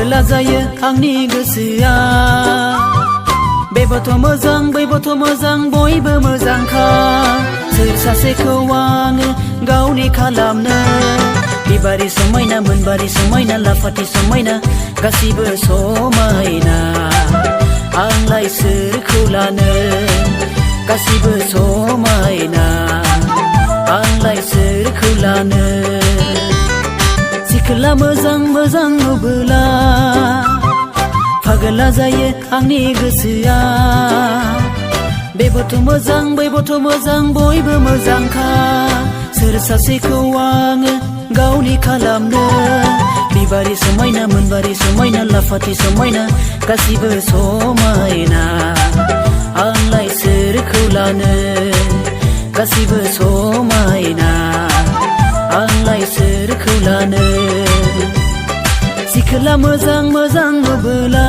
फागोला जायो आंनि गोसोआ बेबोथ' मोजां बैबोथ' मोजां बयबो मोजांखा सोर सासेखौ आङो गावनि खालामनो बिबारि समायना मोनबारि समायना लाफाथि समायना गासिबो समायना आंलाय सोरखौ लानो गासिबो समायना आंलाय सोरखौ लानो सिखला मोजां मोजां नुबोला फागोला जायो आंनि गोसोआ बेबोथ' मोजां बैबोथ' मोजां बयबो मोजांखा सोर सासेखौ आङो गावनि खालामनो बिबारि समायना मोनबारि समायना लाफाथि समायना गासिबो समायना आंलाय सोरखौ लानो गासिबो समायना आंलाय सोरखौ लानो सिखला मोजां मोजां नुबोला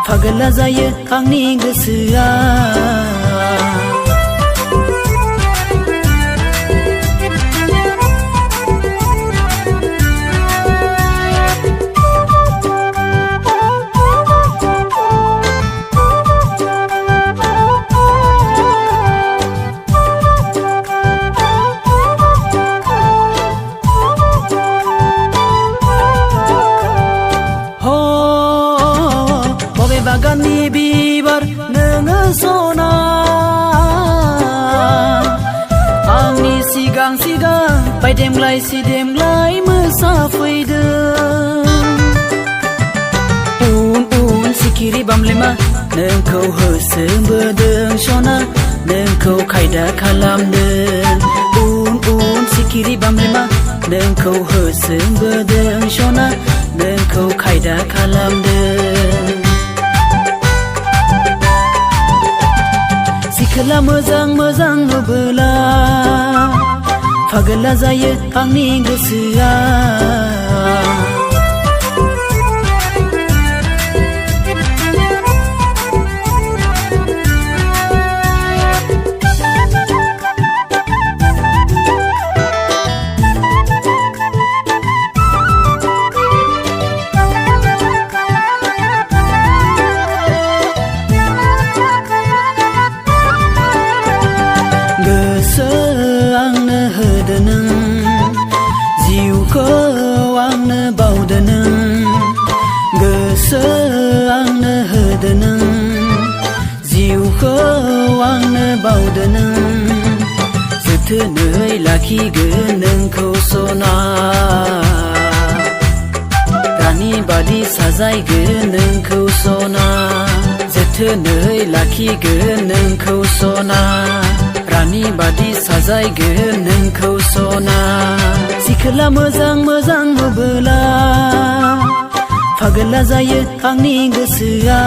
फागोला जायो आंनि गोसोआ बागाननि बिबार नोङो सना आंनि सिगां सिगां बायदेमलाय सिदेमलाय मोसाफैदों उन उन सिखिरि बामलेमा नोंखौ होसोबोदों सना नोंखौ खायदा खालामदों उन उन सिखिरि बामलेमा नोंखौ होसोबोदों सना नोंखौ खायदा खालामदों सिखला मोजां मोजां नुबोला फागोला जायो आंनि गोसोआ गोसो आंनो होदो नों जिउखौ आंनो बावदो नों गोसो आंनो होदो नों जिउखौ आंनो बावदो नों जोथोनै लाखिगोन नोंखौ सना रानि बादि साजायगोन नोंखौ सना जोथोनै लाखिगोन नोंखौ सना रानि बादि साजायगोन नोंखौ सना सिखला मोजां मोजां नुबोला फागोला जायो आंनि गोसोआ